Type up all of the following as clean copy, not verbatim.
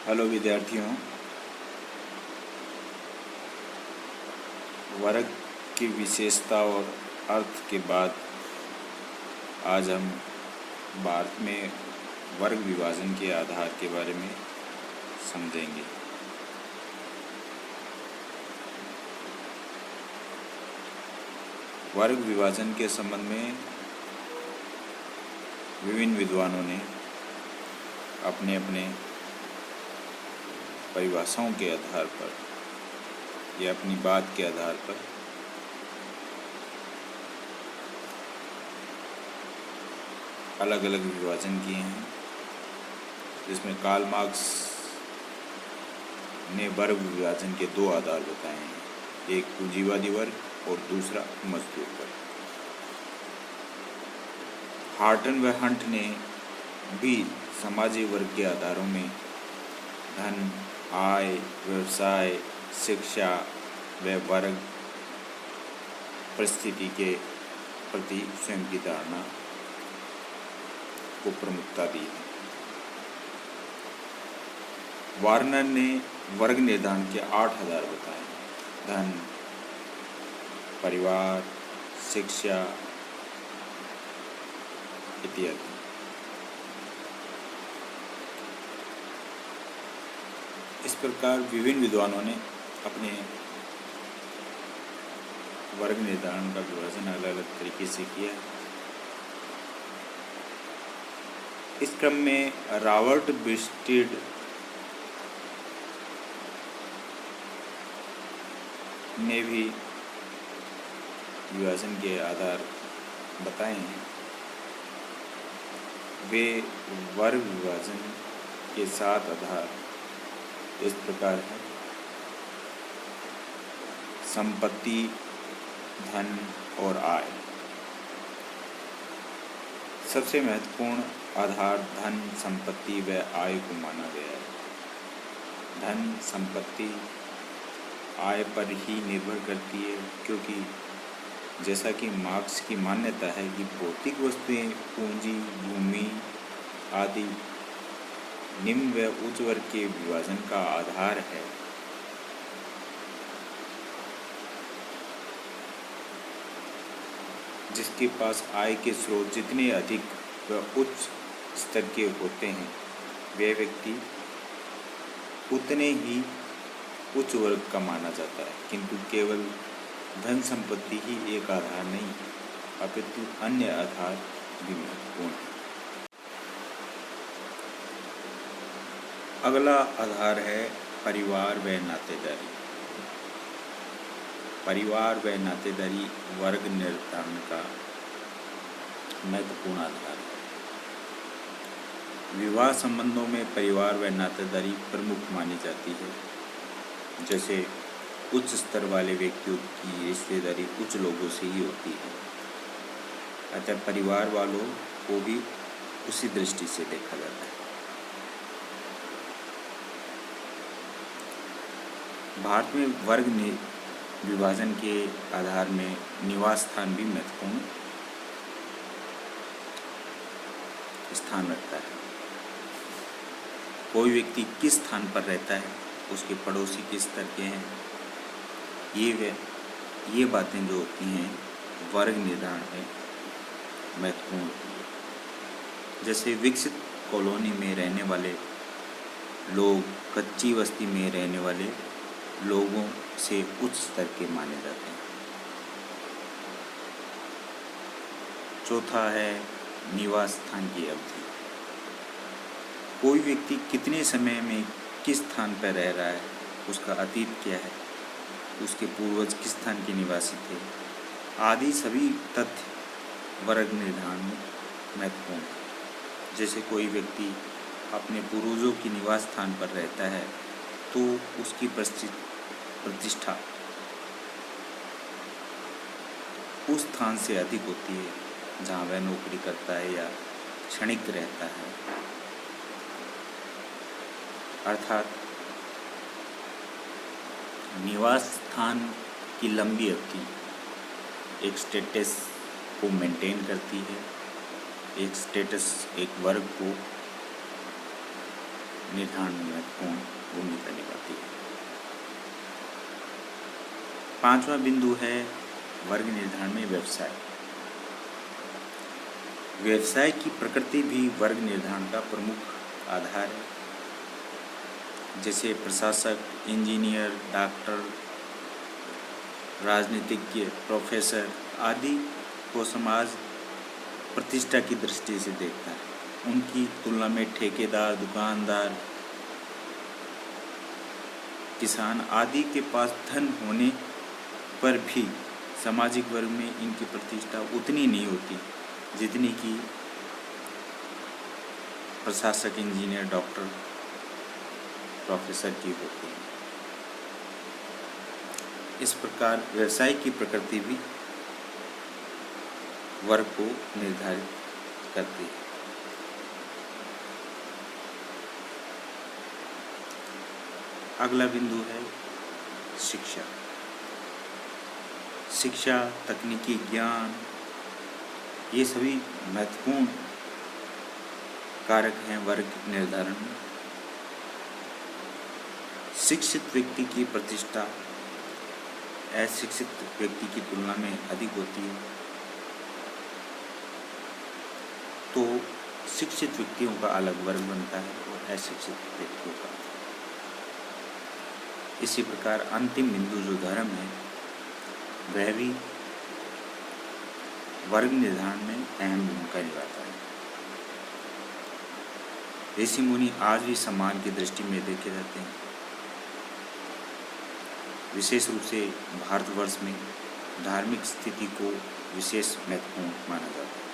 Hello विद्यार्थियों, वर्ग की विशेषता और अर्थ के बाद आज हम भारत में वर्ग विभाजन के आधार के बारे में समझेंगे। वर्ग विभाजन के संबंध में विभिन्न विद्वानों ने अपने अपने परिभाषाओं के आधार पर या अपनी बात के आधार पर अलग अलग विभाजन किए हैं, जिसमें कार्ल मार्क्स ने वर्ग विभाजन के दो आधार बताए हैं, एक पूंजीवादी वर्ग और दूसरा मजदूर वर्ग। हार्टन व हंट ने भी समाजी वर्ग के आधारों में धन, आय, व्यवसाय, शिक्षा व वर्ग परिस्थिति के प्रति स्वयं की धारणा को प्रमुखता दी है। वार्नर ने वर्ग निर्धारण के 8 आधार बताए: धन, परिवार, शिक्षा इत्यादि। इस प्रकार विभिन्न विद्वानों ने अपने वर्ग निर्धारण का विभाजन अलग अलग तरीके से किया है। इस क्रम में रॉबर्ट ब्रिस्टेड ने भी विभाजन के आधार बताए हैं। वे वर्ग विभाजन के 7 आधार इस प्रकार है: संपत्ति, धन और आय। सबसे महत्वपूर्ण आधार धन, संपत्ति व आय को माना गया है। धन, संपत्ति आय पर ही निर्भर करती है, क्योंकि जैसा कि मार्क्स की मान्यता है कि भौतिक वस्तुएं, पूंजी, भूमि आदि निम्न व उच्च वर्ग के विभाजन का आधार है। जिसके पास आय के स्रोत जितने अधिक व उच्च स्तर के होते हैं, वह व्यक्ति उतने ही उच्च वर्ग का माना जाता है। किंतु केवल धन संपत्ति ही एक आधार नहीं, अपितु अन्य आधार भी महत्वपूर्ण है। अगला आधार है परिवार व नातेदारी। परिवार व नातेदारी वर्ग निर्धारण का महत्वपूर्ण आधार है। विवाह संबंधों में परिवार व नातेदारी प्रमुख मानी जाती है। जैसे उच्च स्तर वाले व्यक्तियों की रिश्तेदारी उच्च लोगों से ही होती है, अतः परिवार वालों को भी उसी दृष्टि से देखा जाता है। भारत में वर्ग विभाजन के आधार में निवास स्थान भी महत्वपूर्ण स्थान रखता है। कोई व्यक्ति किस स्थान पर रहता है, उसके पड़ोसी किस स्तर के हैं, ये बातें जो होती हैं वर्ग निर्धारण में महत्वपूर्ण होती है। जैसे विकसित कॉलोनी में रहने वाले लोग कच्ची बस्ती में रहने वाले लोगों से उच्च स्तर के माने जाते हैं। चौथा है निवास स्थान की अवधि। कोई व्यक्ति कितने समय में किस स्थान पर रह रहा है, उसका अतीत क्या है, उसके पूर्वज किस स्थान के निवासी थे, आदि सभी तथ्य वर्ग निर्धारण में महत्वपूर्ण है। जैसे कोई व्यक्ति अपने पूर्वजों की निवास स्थान पर रहता है, तो उसकी प्रतिष्ठा उस स्थान से अधिक होती है जहाँ वह नौकरी करता है या क्षणिक रहता है। अर्थात निवास स्थान की लंबी अवधि एक स्टेटस को मेंटेन करती है, एक स्टेटस एक वर्ग को निर्धारण में महत्वपूर्ण भूमिका निभाती है। पांचवा बिंदु है वर्ग निर्धारण में व्यवसाय। व्यवसाय की प्रकृति भी वर्ग निर्धारण का प्रमुख आधार है। जैसे प्रशासक, इंजीनियर, डॉक्टर, राजनीतिज्ञ, प्रोफेसर आदि को समाज प्रतिष्ठा की दृष्टि से देखता है। उनकी तुलना में ठेकेदार, दुकानदार, किसान आदि के पास धन होने पर भी सामाजिक वर्ग में इनकी प्रतिष्ठा उतनी नहीं होती जितनी कि प्रशासक, इंजीनियर, डॉक्टर, प्रोफेसर की होती है। इस प्रकार व्यवसाय की प्रकृति भी वर्ग को निर्धारित करती है। अगला बिंदु है शिक्षा। शिक्षा, तकनीकी ज्ञान ये सभी महत्वपूर्ण कारक हैं वर्ग निर्धारण में। शिक्षित व्यक्ति की प्रतिष्ठा अशिक्षित व्यक्ति की तुलना में अधिक होती है, तो शिक्षित व्यक्तियों का अलग वर्ग बनता है और अशिक्षित व्यक्तियों का। इसी प्रकार अंतिम बिंदु जो धर्म है वह भी वर्ग निर्धारण में अहम भूमिका निभाता है। ऋषि मुनि आज भी सम्मान की दृष्टि में देखे जाते हैं। विशेष रूप से भारतवर्ष में धार्मिक स्थिति को विशेष महत्वपूर्ण माना जाता है।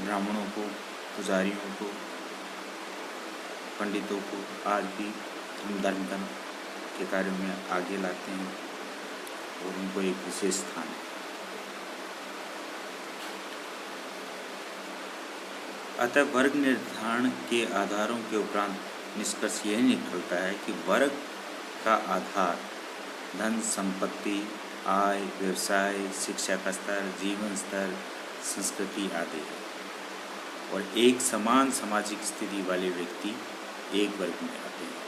ब्राह्मणों को, पुजारियों को, पंडितों को आज भी हम धर्म के कार्यों में आगे लाते हैं और उनको एक विशेष स्थान है। अतः वर्ग निर्धारण के आधारों के उपरांत निष्कर्ष यह निकलता है कि वर्ग का आधार धन, संपत्ति, आय, व्यवसाय, शिक्षा का स्तर, जीवन स्तर, संस्कृति आदि है और एक समान सामाजिक स्थिति वाले व्यक्ति एक वर्ग में आते हैं।